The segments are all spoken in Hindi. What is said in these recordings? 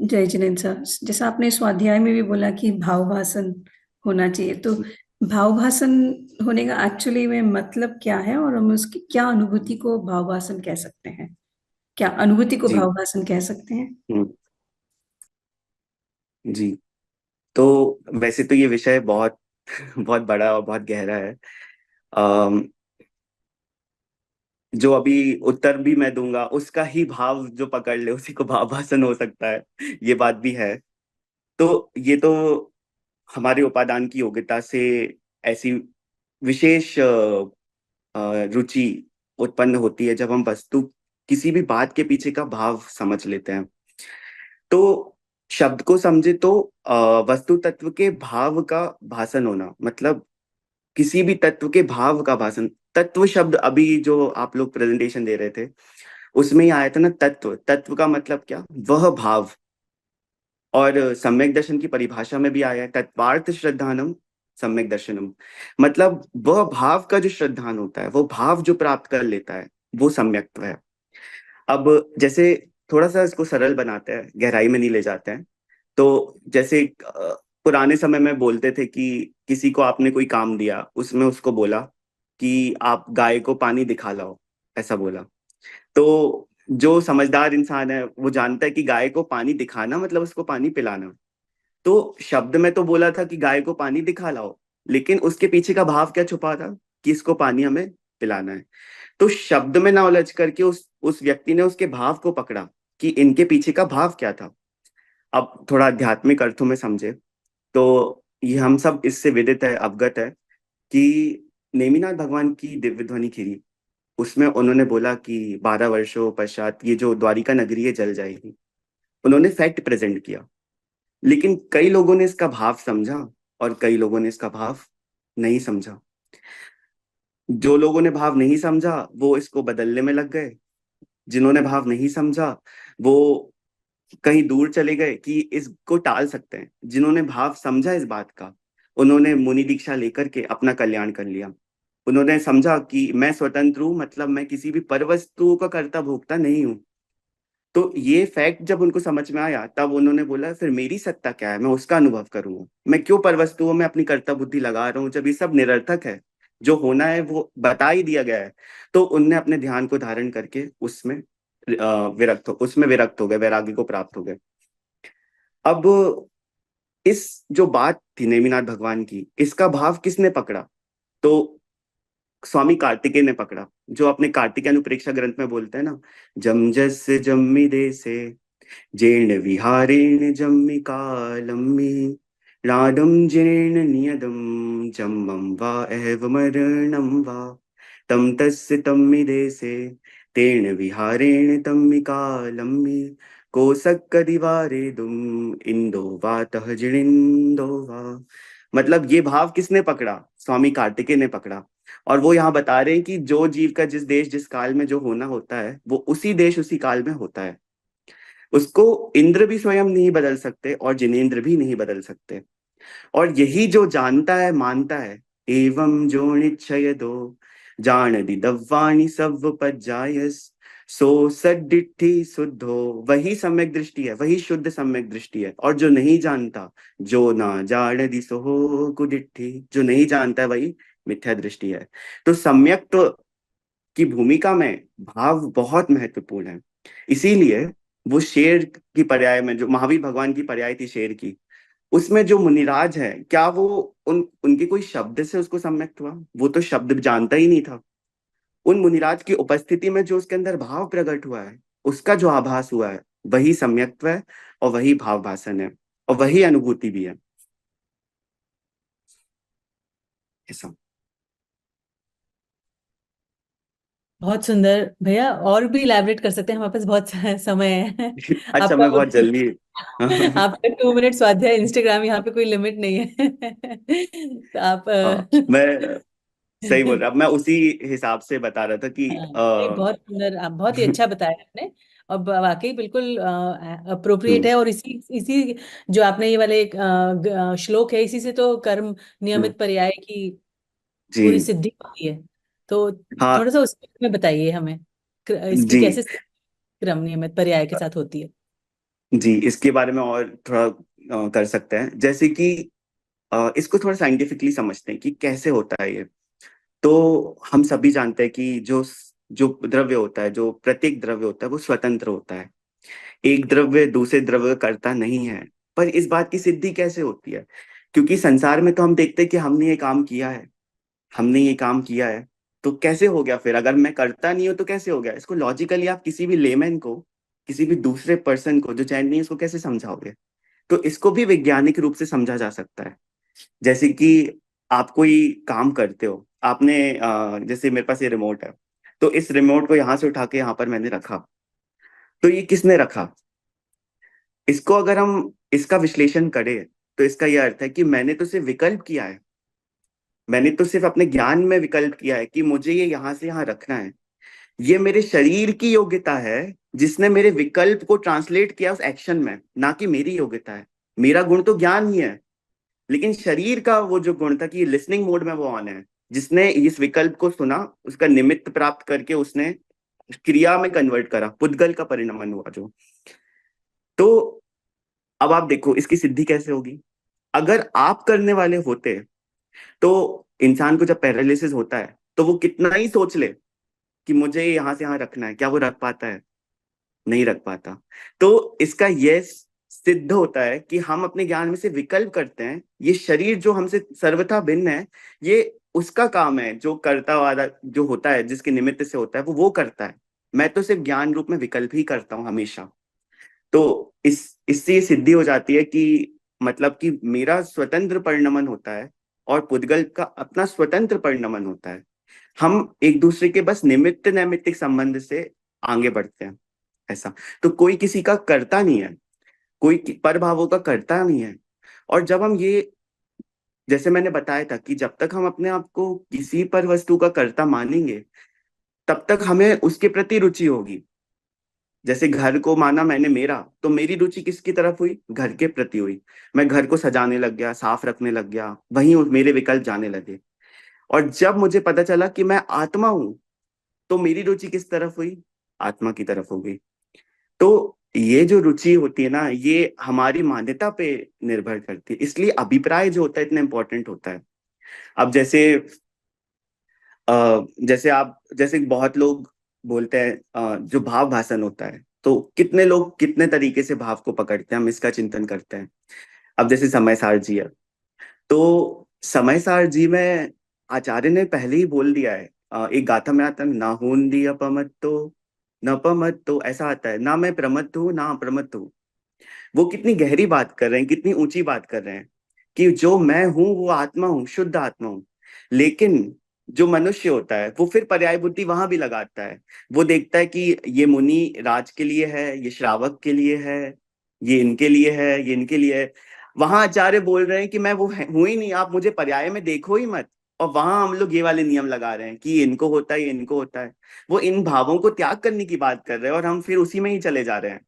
जय जिनेन्द्र सर, जैसा आपने स्वाध्याय में भी बोला कि भावभाषण होना चाहिए, तो भावभाषण होने का एक्चुअली में मतलब क्या है और हम उसकी क्या अनुभूति को भावभाषण कह सकते हैं? क्या अनुभूति को जी। भावभाषण कह सकते हैं? हम्म, जी। तो वैसे तो ये विषय बहुत बहुत बड़ा और बहुत गहरा है। अम, जो अभी उत्तर भी मैं दूंगा उसका ही भाव जो पकड़ ले उसी को भावभाषण हो सकता है, ये बात भी है। तो ये तो हमारे उपादान की योग्यता से ऐसी विशेष रुचि उत्पन्न होती है जब हम वस्तु किसी भी बात के पीछे का भाव समझ लेते हैं। तो शब्द को समझे तो वस्तु तत्व के भाव का भाषण होना मतलब किसी भी तत्व के भाव का भाषण। तत्व शब्द अभी जो आप लोग प्रेजेंटेशन दे रहे थे उसमें ही आया था ना, तत्व। तत्व का मतलब क्या? वह भाव। और सम्यक दर्शन की परिभाषा में भी आया है, तत्वार्थ श्रद्धानम सम्यक दर्शनम। मतलब वह भाव का जो श्रद्धान होता है, वो भाव जो प्राप्त कर लेता है, वो सम्यक्त्व है। अब जैसे थोड़ा सा इसको सरल बनाते हैं, गहराई में नहीं ले जाते हैं। तो जैसे पुराने समय में बोलते थे कि किसी को आपने कोई काम दिया, उसमें उसको बोला कि आप गाय को पानी दिखा लाओ, ऐसा बोला। तो जो समझदार इंसान है वो जानता है कि गाय को पानी दिखाना मतलब उसको पानी पिलाना। तो शब्द में तो बोला था कि गाय को पानी दिखा लाओ, लेकिन उसके पीछे का भाव क्या छुपा था? कि इसको पानी हमें पिलाना है। तो शब्द में ना उलझ करके उस व्यक्ति ने उसके भाव को पकड़ा कि इनके पीछे का भाव क्या था। अब थोड़ा आध्यात्मिक अर्थों में समझे तो ये हम सब इससे विदित है, अवगत है कि नेमिनाथ भगवान की दिव्य ध्वनि खीरी, उसमें उन्होंने बोला कि 12 वर्षों पश्चात ये जो द्वारिका नगरी है जल जाएगी। उन्होंने फैक्ट प्रेजेंट किया, लेकिन कई लोगों ने इसका भाव समझा और कई लोगों ने इसका भाव नहीं समझा। जो लोगों ने भाव नहीं समझा वो इसको बदलने में लग गए। जिन्होंने भाव नहीं समझा वो कहीं दूर चले गए कि इसको टाल सकते हैं। जिन्होंने भाव समझा इस बात का, उन्होंने मुनि दीक्षा लेकर के अपना कल्याण कर लिया। उन्होंने समझा कि मैं स्वतंत्र हूँ, मतलब मैं किसी भी परवस्तु का कर्ता भोक्ता नहीं हूँ। तो ये फैक्ट जब उनको समझ में आया तब उन्होंने बोला फिर मेरी सत्ता क्या है, मैं उसका अनुभव करूंगा। मैं क्यों पर वस्तुओं में अपनी कर्ता बुद्धि लगा रहा हूँ जब ये सब निरर्थक है। जो होना है वो बता ही दिया गया है। तो उनने अपने ध्यान को धारण करके उसमें उसमें विरक्त हो गए, वैराग्य को प्राप्त हो गए। अब इस जो बात थी नेमिनाथ भगवान की, इसका भाव किसने पकड़ा? तो स्वामी कार्तिकेय ने पकड़ा, जो अपने कार्तिकेय अनुप्रेक्षा ग्रंथ में बोलते हैं ना, जम जस जम्मी देसे जेण विहारेण जम्मी कालम्मी राडम जिनेन नियदम जम्मं वा एव मरणं वा तम तस्य तम्मि देशे तेन विहारेण तम्मि कालम्मी कोसक्कदिवारे दुम इंदो वा तह जिणिंदो वा। मतलब ये भाव किसने पकड़ा? स्वामी कार्तिकेय ने पकड़ा। और वो यहाँ बता रहे हैं कि जो जीव का जिस देश जिस काल में जो होना होता है वो उसी देश उसी काल में होता है। उसको इंद्र भी स्वयं नहीं बदल सकते और जिनेंद्र भी नहीं बदल सकते। और यही जो जानता है मानता है, एवं जो निश्चय दो जान दी दव्वाणी सब पज्जायस सो सद्दिठि शुद्धो। वही सम्यक दृष्टि है, वही शुद्ध सम्यक दृष्टि है। और जो नहीं जानता, जो ना जान दी सो हो कुदिठि, जो नहीं जानता है वही मिथ्या दृष्टि है। तो सम्यक तो की भूमिका में भाव बहुत महत्वपूर्ण है। इसीलिए वो शेर की पर्याय में जो महावीर भगवान की पर्याय थी शेर की, उसमें जो मुनिराज है, क्या वो उनके कोई शब्द से उसको सम्यक्त हुआ? वो तो शब्द जानता ही नहीं था। उन मुनिराज की उपस्थिति में जो उसके अंदर भाव प्रकट हुआ है, उसका जो आभास हुआ है, वही सम्यक्त्व है और वही भाव भाषण है और वही अनुभूति भी है। ऐसा। बहुत सुंदर भैया, और भी इलैबोरेट कर सकते हैं, हमारे पास बहुत समय है। अच्छा, आपका मैं बहुत जल्दी आपका 2 मिनट स्वाध्याय इंस्टाग्राम, यहाँ पे कोई लिमिट नहीं है। तो आप हाँ, मैं सही बोल रहा। अब मैं उसी हिसाब से बता रहा था कि हाँ, नहीं, बहुत सुंदर, आप बहुत ही अच्छा बताया आपने। और वाकई बिल्कुल अप्रोप्रिएट हम्म, है। और इसी इसी जो आपने ये वाले एक श्लोक है, इसी से तो कर्म हम्म, नियमित पर्याय की पूरी जी। सिद्धि होती है। तो हाँ थोड़ा सा उसमें में बताइए हमें, इसकी जी। कैसे क्रम नियमित पर्याय के साथ होती है? जी, इसके बारे में और थोड़ा कर सकते हैं, जैसे कि इसको थोड़ा साइंटिफिकली समझते हैं कि कैसे होता है ये। तो हम सभी जानते हैं कि जो द्रव्य होता है, जो प्रत्येक द्रव्य होता है, वो स्वतंत्र होता है। एक द्रव्य दूसरे द्रव्य करता नहीं है। पर इस बात की सिद्धि कैसे होती है? क्योंकि संसार में तो हम देखते हैं कि हमने ये काम किया है, हमने ये काम किया है। तो कैसे हो गया फिर? अगर मैं करता नहीं हूं तो कैसे हो गया? इसको लॉजिकली आप किसी भी लेमैन को, किसी भी दूसरे पर्सन को जो चैन नहीं है, उसको कैसे समझाओगे? तो इसको भी वैज्ञानिक रूप से समझा जा सकता है। जैसे कि आप कोई काम करते हो, आपने जैसे मेरे पास ये रिमोट है, तो इस रिमोट को यहाँ से उठा के यहाँ पर मैंने रखा। तो ये किसने रखा? इसको अगर हम इसका विश्लेषण करें, तो इसका यह अर्थ है कि मैंने तो सिर्फ विकल्प किया है। मैंने तो सिर्फ अपने ज्ञान में विकल्प किया है कि मुझे ये यहाँ से यहाँ रखना है। ये मेरे शरीर की योग्यता है जिसने मेरे विकल्प को ट्रांसलेट किया उस एक्शन में, ना कि मेरी योग्यता है। मेरा गुण तो ज्ञान ही है, लेकिन शरीर का वो जो गुण था कि लिसनिंग मोड में वो ऑन है, जिसने इस विकल्प को सुना, उसका निमित्त प्राप्त करके उसने क्रिया में कन्वर्ट करा, पुद्गल का परिणमन हुआ जो। तो अब आप देखो इसकी सिद्धि कैसे होगी। अगर आप करने वाले होते, तो इंसान को जब पैरालिसिस होता है तो वो कितना ही सोच ले कि मुझे यहाँ से यहाँ रखना है, क्या वो रख पाता है? नहीं रख पाता। तो इसका यह सिद्ध होता है कि हम अपने ज्ञान में से विकल्प करते हैं। ये शरीर जो हमसे सर्वथा भिन्न है, ये उसका काम है, जो करता वाला जो होता है, जिसके निमित्त से होता है, वो करता है। मैं तो सिर्फ ज्ञान रूप में विकल्प ही करता हूँ हमेशा। तो इससे ये सिद्धि हो जाती है कि मतलब कि मेरा स्वतंत्र परिणमन होता है और पुद्गल का अपना स्वतंत्र परिणमन होता है। हम एक दूसरे के बस निमित्त नैमित्तिक संबंध से आगे बढ़ते हैं, ऐसा। तो कोई किसी का करता नहीं है, कोई परभावों का करता नहीं है। और जब हम ये, जैसे मैंने बताया था कि जब तक हम अपने आप को किसी पर वस्तु का कर्ता मानेंगे, तब तक हमें उसके प्रति रुचि होगी। जैसे घर को माना मैंने मेरा, तो मेरी रुचि किसकी तरफ हुई? घर के प्रति हुई। मैं घर को सजाने लग गया, साफ रखने लग गया, वहीं मेरे विकल्प जाने लगे। और जब मुझे पता चला कि मैं आत्मा हूं, तो मेरी रुचि किस तरफ हुई? आत्मा की तरफ हो गई। तो ये जो रुचि होती है ना, ये हमारी मान्यता पे निर्भर करती है। इसलिए अभिप्राय जो होता है इतना इंपॉर्टेंट होता है। अब जैसे बहुत लोग बोलते हैं, जो भाव भाषण होता है, तो कितने लोग कितने तरीके से भाव को पकड़ते हैं, हम इसका चिंतन करते हैं। अब जैसे समय सार जी है, तो समय सार जी में आचार्य ने पहले ही बोल दिया है। एक गाथा में आता है, ना हूंदी अपमत्तो न पमत्तो, ऐसा आता है, ना मैं प्रमत्त हूँ ना अप्रमत्त हूँ। वो कितनी गहरी बात कर रहे हैं, कितनी ऊंची बात कर रहे हैं कि जो मैं हूं वो आत्मा हूं, शुद्ध आत्मा हूं। लेकिन जो मनुष्य होता है वो फिर पर्याय बुद्धि वहां भी लगाता है। वो देखता है कि ये मुनि राज के लिए है, ये श्रावक के लिए है, ये इनके लिए है, ये इनके लिए है। वहां आचार्य बोल रहे हैं कि मैं वो हूं ही नहीं, आप मुझे पर्याय में देखो ही मत। और वहां हम लोग ये वाले नियम लगा रहे हैं कि ये इनको होता है, ये इनको होता है। वो इन भावों को त्याग करने की बात कर रहे हैं और हम फिर उसी में ही चले जा रहे हैं।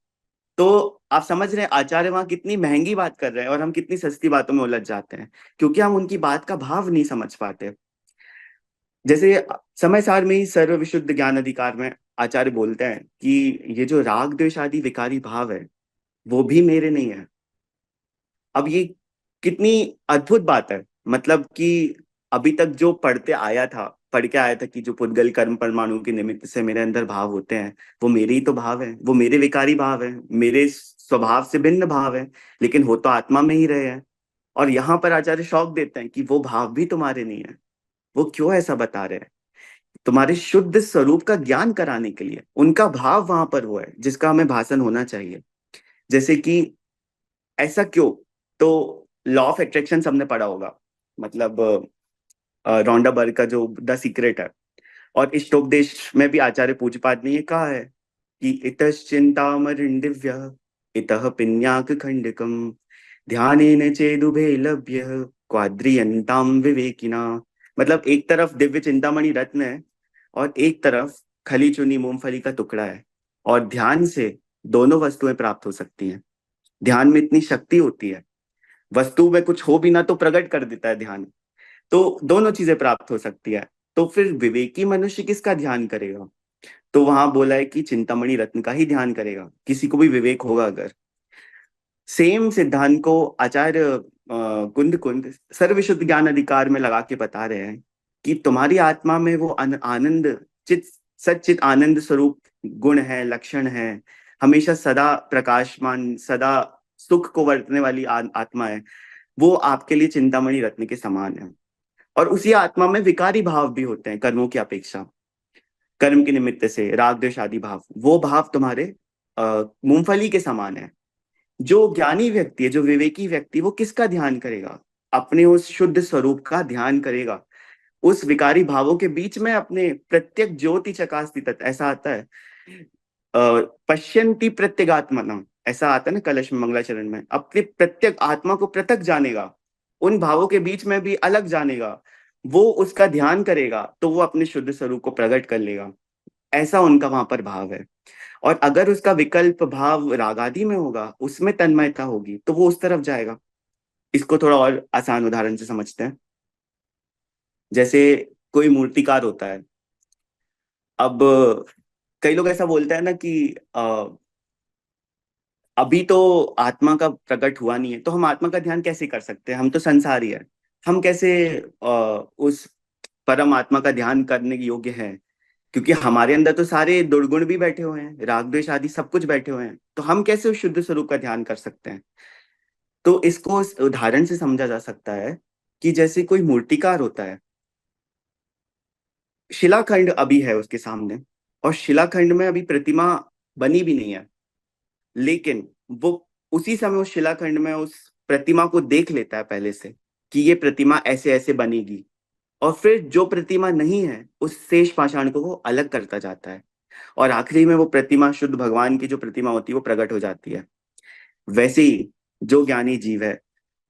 तो आप समझ रहे हैं आचार्य वहां कितनी महंगी बात कर रहे हैं और हम कितनी सस्ती बातों में उलझ जाते हैं, क्योंकि हम उनकी बात का भाव नहीं समझ पाते। जैसे समय सार में ही सर्व विशुद्ध ज्ञान अधिकार में आचार्य बोलते हैं कि ये जो राग द्वेष आदि विकारी भाव है, वो भी मेरे नहीं है। अब ये कितनी अद्भुत बात है। मतलब कि अभी तक जो पढ़ के आया था कि जो पुद्गल कर्म परमाणु के निमित्त से मेरे अंदर भाव होते हैं, वो मेरे ही तो भाव है, वो मेरे विकारी भाव है, मेरे स्वभाव से भिन्न भाव है, लेकिन हो तो आत्मा में ही रहे हैं। और यहाँ पर आचार्य शौक देते हैं कि वो भाव भी तुम्हारे नहीं है। वो क्यों ऐसा बता रहे हैं? तुम्हारे शुद्ध स्वरूप का ज्ञान कराने के लिए उनका भाव वहां पर वो है जिसका हमें भाषण होना चाहिए। जैसे कि ऐसा क्यों? तो लॉ ऑफ अट्रैक्शन हमने पढ़ा होगा, मतलब रोंडा बर्ग का जो द सीक्रेट है। और इष्टोपदेश में भी आचार्य पूज्यपाद ने ये कहा है कि इतश्चिंतामरिंदिव्य इतः पिन्याक खंडकम ध्यानेन चेदुभे लभ्य क्वाद्रियंताम विवेकिना। मतलब एक तरफ दिव्य चिंतामणि रत्न है और एक तरफ खली चुनी मूंगफली का टुकड़ा है, और ध्यान से दोनों वस्तुएं प्राप्त हो सकती हैं। ध्यान में इतनी शक्ति होती है, वस्तु में कुछ हो भी ना तो प्रकट कर देता है ध्यान। तो दोनों चीजें प्राप्त हो सकती है। तो फिर विवेकी मनुष्य किसका ध्यान करेगा? तो वहां बोला है कि चिंतामणि रत्न का ही ध्यान करेगा, किसी को भी विवेक होगा अगर। सेम सिद्धांत को आचार्य कुंद कुंद सर्वविशुद्ध ज्ञान अधिकार में लगा के बता रहे हैं कि तुम्हारी आत्मा में वो आनंद, चित सच्चित आनंद स्वरूप गुण है, लक्षण है, हमेशा सदा प्रकाशमान, सदा सुख को वर्तने वाली आत्मा है। वो आपके लिए चिंतामणि रत्न के समान है। और उसी आत्मा में विकारी भाव भी होते हैं कर्मों की अपेक्षा। कर्म के निमित्त से राग द्वेष आदि भाव, वो भाव तुम्हारे मूंगफली के समान है। जो ज्ञानी व्यक्ति है, जो विवेकी व्यक्ति, वो किसका ध्यान करेगा? अपने उस शुद्ध स्वरूप का ध्यान करेगा। उस विकारी भावों के बीच में अपने प्रत्येक ज्योति चकास्ति तत्, ऐसा आता है पश्यन्ति प्रत्यगात्मनम, ऐसा आता है ना कलश में मंगलाचरण में, अपने प्रत्येक आत्मा को पृथक जानेगा, उन भावों के बीच में भी अलग जानेगा, वो उसका ध्यान करेगा तो वो अपने शुद्ध स्वरूप को प्रकट कर लेगा। ऐसा उनका वहां पर भाव है। और अगर उसका विकल्प भाव रागादि में होगा, उसमें तन्मयता होगी, तो वो उस तरफ जाएगा। इसको थोड़ा और आसान उदाहरण से समझते हैं। जैसे कोई मूर्तिकार होता है। अब कई लोग ऐसा बोलते हैं ना कि अभी तो आत्मा का प्रकट हुआ नहीं है, तो हम आत्मा का ध्यान कैसे कर सकते हैं? हम तो संसारी है, हम कैसे उस परम आत्मा का ध्यान करने के योग्य हैं? क्योंकि हमारे अंदर तो सारे दुर्गुण भी बैठे हुए हैं, राग द्वेष आदि सब कुछ बैठे हुए हैं, तो हम कैसे उस शुद्ध स्वरूप का ध्यान कर सकते हैं? तो इसको इस उदाहरण से समझा जा सकता है कि जैसे कोई मूर्तिकार होता है, शिलाखंड अभी है उसके सामने, और शिलाखंड में अभी प्रतिमा बनी भी नहीं है, लेकिन वो उसी समय उस शिलाखंड में उस प्रतिमा को देख लेता है पहले से कि ये प्रतिमा ऐसे ऐसे बनेगी, और फिर जो प्रतिमा नहीं है उस शेष पाषाण को वो अलग करता जाता है, और आखिरी में वो प्रतिमा शुद्ध भगवान की जो प्रतिमा होती है वो प्रकट हो जाती है। वैसे ही जो ज्ञानी जीव है,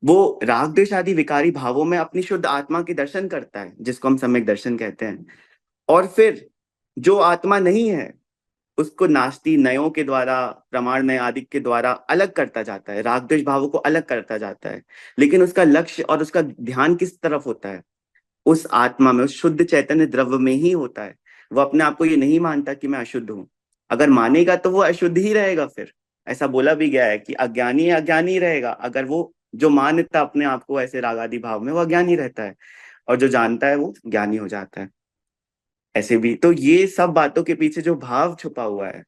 वो राग द्वेष आदि विकारी भावों में अपनी शुद्ध आत्मा के दर्शन करता है, जिसको हम सम्यक दर्शन कहते हैं। और फिर जो आत्मा नहीं है उसको नास्ति नयों के द्वारा, प्रमाण नय आदि के द्वारा अलग करता जाता है, राग द्वेष भावों को अलग करता जाता है। लेकिन उसका लक्ष्य और उसका ध्यान किस तरफ होता है? उस आत्मा में, उस शुद्ध चैतन्य द्रव्य में ही होता है। वो अपने आप को ये नहीं मानता कि मैं अशुद्ध हूं। अगर मानेगा तो वो अशुद्ध ही रहेगा। फिर ऐसा बोला भी गया है कि अज्ञानी अज्ञानी रहेगा। अगर वो जो मानता अपने आप को ऐसे राग आदि भाव में, वो अज्ञानी रहता है, और जो जानता है वो ज्ञानी हो जाता है। ऐसे भी तो ये सब बातों के पीछे जो भाव छुपा हुआ है,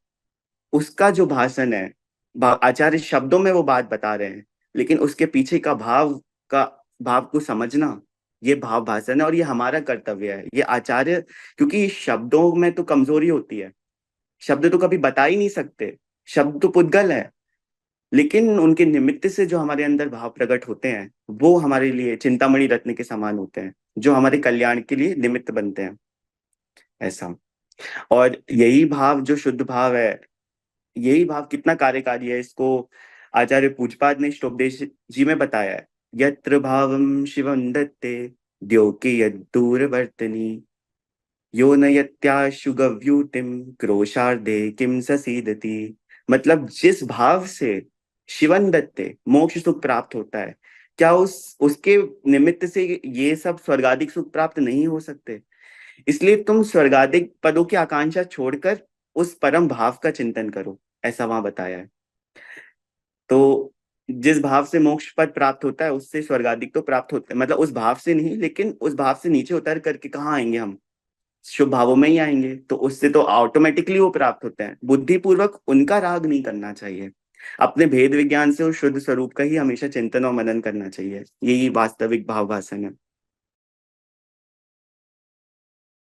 उसका जो भाषण है, आचार्य शब्दों में वो बात बता रहे हैं, लेकिन उसके पीछे का भाव को समझना, ये भाव भाषण है, और ये हमारा कर्तव्य है। ये आचार्य, क्योंकि शब्दों में तो कमजोरी होती है, शब्द तो कभी बता ही नहीं सकते, शब्द तो पुद्गल है, लेकिन उनके निमित्त से जो हमारे अंदर भाव प्रकट होते हैं, वो हमारे लिए चिंतामणि रत्न के समान होते हैं, जो हमारे कल्याण के लिए निमित्त बनते हैं। ऐसा। और यही भाव जो शुद्ध भाव है, यही भाव कितना कार्यकारी है, इसको आचार्य पूजपाद ने श्लोकदेश जी में बताया है। यत्र भावम शिवम दत्ते द्योके यद्दूरवर्तनी, यो न यत्याशु गव्यूतिम क्रोशार्दे किम ससीदति। मतलब जिस भाव से शिवन दत्ते मोक्ष सुख प्राप्त होता है, क्या उसके निमित्त से ये सब स्वर्गाधिक सुख प्राप्त नहीं हो सकते? इसलिए तुम स्वर्गाधिक पदों की आकांक्षा छोड़कर उस परम भाव का चिंतन करो, ऐसा वहां बताया है। तो जिस भाव से मोक्ष पद प्राप्त होता है, उससे स्वर्गाधिक तो प्राप्त होता है, मतलब उस भाव से नहीं, लेकिन उस भाव से नीचे उतर करके कहाँ आएंगे हम? शुभ भावों में ही आएंगे। तो उससे तो ऑटोमेटिकली वो प्राप्त होते हैं। बुद्धिपूर्वक उनका राग नहीं करना चाहिए, अपने भेद विज्ञान से उस शुद्ध स्वरूप का ही हमेशा चिंतन और मनन करना चाहिए। यही वास्तविक भाव भाषण है।